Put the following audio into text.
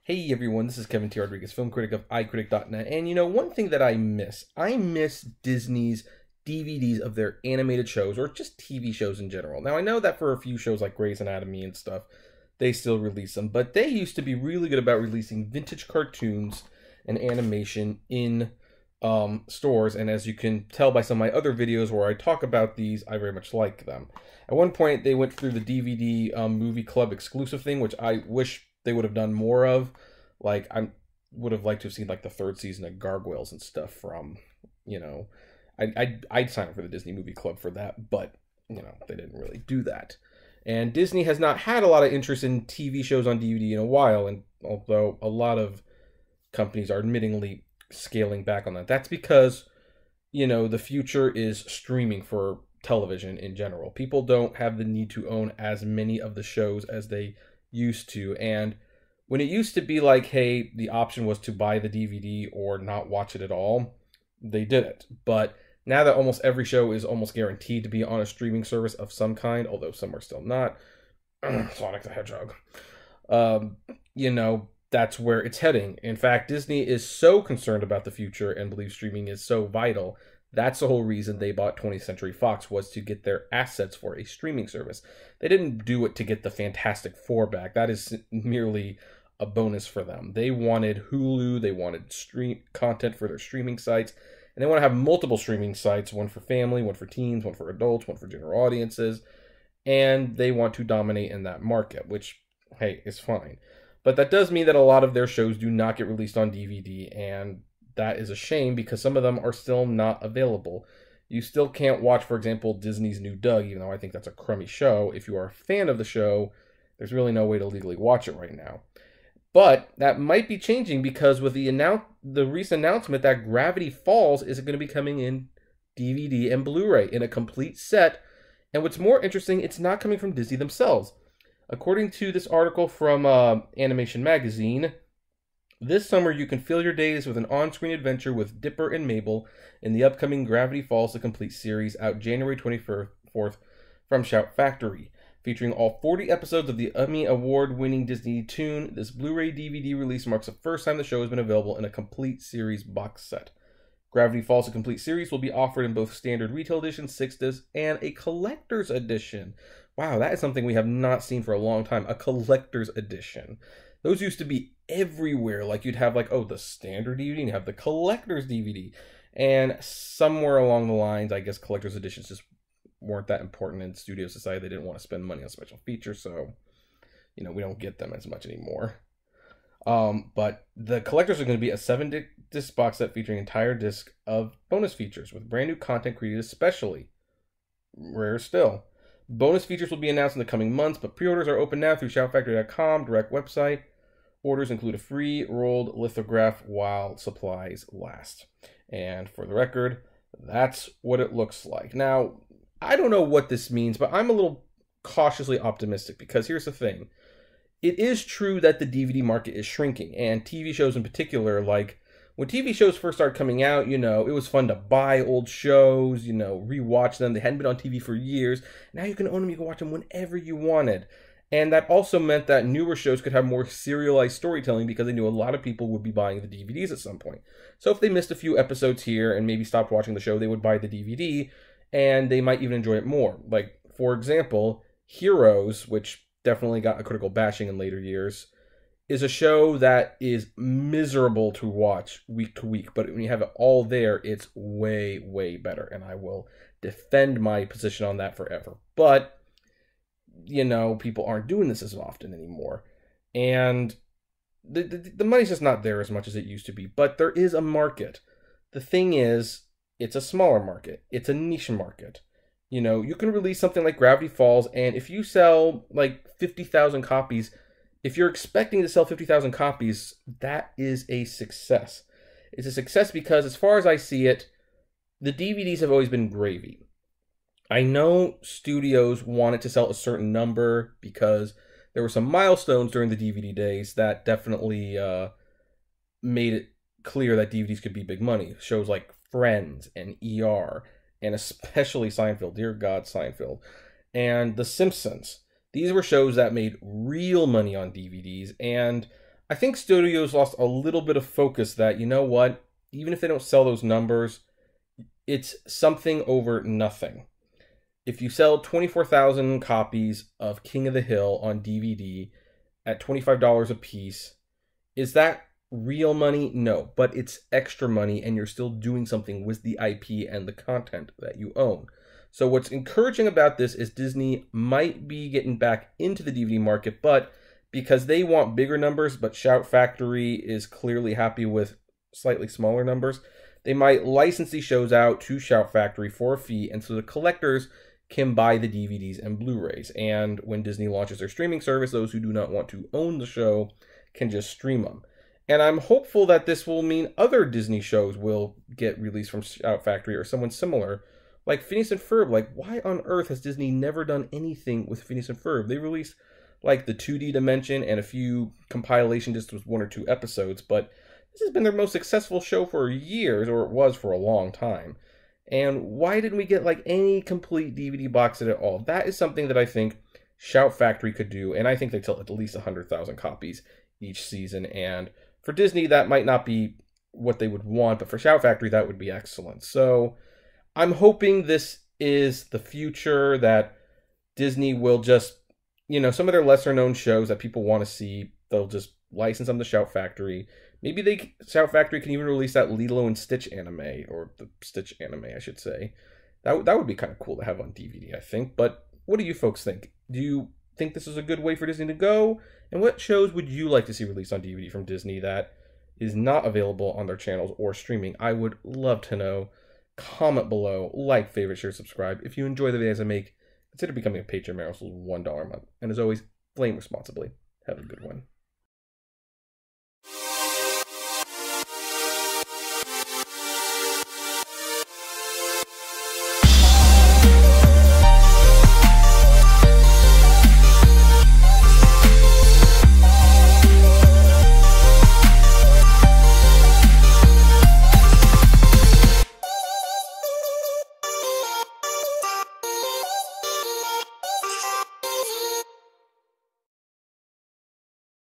Hey everyone, this is Kevin T. Rodriguez, film critic of iCritic.net. And one thing that I miss Disney's DVDs of their animated shows or just TV shows in general. Now I know that for a few shows like Grey's Anatomy and stuff, they still release them, but they used to be really good about releasing vintage cartoons and animation in stores. And as you can tell by some of my other videos where I talk about these, I very much like them. At one point, they went through the DVD movie club exclusive thing, which I wish they would have done more of. Like, I would have liked to have seen like the third season of Gargoyles and stuff from, I'd sign up for the Disney movie club for that, but they didn't really do that. And Disney has not had a lot of interest in TV shows on DVD in a while, and although a lot of companies are admittingly scaling back on that, that's because the future is streaming for television in general. People don't have the need to own as many of the shows as they used to. And when it used to be like, hey, the option was to buy the DVD or not watch it at all, they did it. But now that almost every show is almost guaranteed to be on a streaming service of some kind, although some are still not, Sonic the Hedgehog, that's where it's heading. In fact, Disney is so concerned about the future and believes streaming is so vital. That's the whole reason they bought 20th Century Fox, was to get their assets for a streaming service. They didn't do it to get the Fantastic Four back. That is merely a bonus for them. They wanted Hulu, they wanted stream content for their streaming sites, and they want to have multiple streaming sites, one for family, one for teens, one for adults, one for general audiences, and they want to dominate in that market, which, hey, is fine. But that does mean that a lot of their shows do not get released on DVD, and that is a shame because some of them are still not available. You still can't watch, for example, Disney's new Doug, even though I think that's a crummy show. If you are a fan of the show, there's really no way to legally watch it right now. But that might be changing because with the recent announcement that Gravity Falls is going to be coming in DVD and Blu-ray in a complete set. And what's more interesting, it's not coming from Disney themselves. According to this article from Animation Magazine, this summer you can fill your days with an on-screen adventure with Dipper and Mabel in the upcoming Gravity Falls The Complete series, out January 24th from Shout Factory. Featuring all 40 episodes of the Emmy Award-winning Disney tune, this Blu-ray DVD release marks the first time the show has been available in a complete series box set. Gravity Falls: The Complete series will be offered in both standard retail edition, 6 discs, and a collector's edition. Wow, that is something we have not seen for a long time, a collector's edition. Those used to be everywhere. Like, you'd have, the standard DVD, and you have the collector's DVD. And somewhere along the lines, I guess collector's editions just weren't that important in Studio Society. They didn't want to spend money on special features, so, we don't get them as much anymore. But the collectors are going to be a 7-disc box set featuring an entire disc of bonus features with brand new content created especially. Rare still. Bonus features will be announced in the coming months, but pre-orders are open now through shoutfactory.com, direct website. Orders include a free rolled lithograph while supplies last. And for the record, that's what it looks like. Now, I don't know what this means, but I'm a little cautiously optimistic because here's the thing. It is true that the DVD market is shrinking, and TV shows in particular, like when TV shows first started coming out, it was fun to buy old shows, rewatch them. They hadn't been on TV for years. Now you can own them, you can watch them whenever you wanted. And that also meant that newer shows could have more serialized storytelling because they knew a lot of people would be buying the DVDs at some point. So if they missed a few episodes here and maybe stopped watching the show, they would buy the DVD, and they might even enjoy it more. Like, for example, Heroes, which definitely got a critical bashing in later years, is a show that is miserable to watch week to week. But when you have it all there, it's way, way better. And I will defend my position on that forever. But, people aren't doing this as often anymore. And the money's just not there as much as it used to be. But there is a market. The thing is, it's a smaller market. It's a niche market. You can release something like Gravity Falls, and if you sell 50,000 copies, if you're expecting to sell 50,000 copies, that is a success. It's a success because, as far as I see it, the DVDs have always been gravy. I know studios wanted to sell a certain number because there were some milestones during the DVD days that definitely made it clear that DVDs could be big money. Shows like Friends and ER, and especially Seinfeld, dear God, Seinfeld, and The Simpsons. These were shows that made real money on DVDs, and I think studios lost a little bit of focus that, you know what, even if they don't sell those numbers, it's something over nothing. If you sell 24,000 copies of King of the Hill on DVD at $25 a piece, is that real money? No, but it's extra money and you're still doing something with the IP and the content that you own. So what's encouraging about this is Disney might be getting back into the DVD market, but because they want bigger numbers, but Shout Factory is clearly happy with slightly smaller numbers, they might license these shows out to Shout Factory for a fee, and so the collectors can buy the DVDs and Blu-rays. And when Disney launches their streaming service, those who do not want to own the show can just stream them. And I'm hopeful that this will mean other Disney shows will get released from Shout Factory or someone similar, like Phineas and Ferb. Like, why on earth has Disney never done anything with Phineas and Ferb? They released like the 2D Dimension and a few compilation discs with 1 or 2 episodes, but this has been their most successful show for years, or it was for a long time. And why didn't we get like any complete DVD box set at all? That is something that I think Shout Factory could do, and I think they sell at least 100,000 copies each season. And for Disney, that might not be what they would want, but for Shout Factory, that would be excellent. So I'm hoping this is the future, that Disney will just, you know, some of their lesser known shows that people want to see, they'll just license them to Shout Factory. Maybe Shout Factory can even release that Lilo and Stitch anime, or the Stitch anime, I should say. That would be kind of cool to have on DVD, I think. But what do you folks think? Do you think this is a good way for Disney to go? And what shows would you like to see released on DVD from Disney that is not available on their channels or streaming? I would love to know. Comment below, like, favorite, share, subscribe. If you enjoy the videos I make, consider becoming a patron. It's $1 a month. And as always, flame responsibly. Have a good one.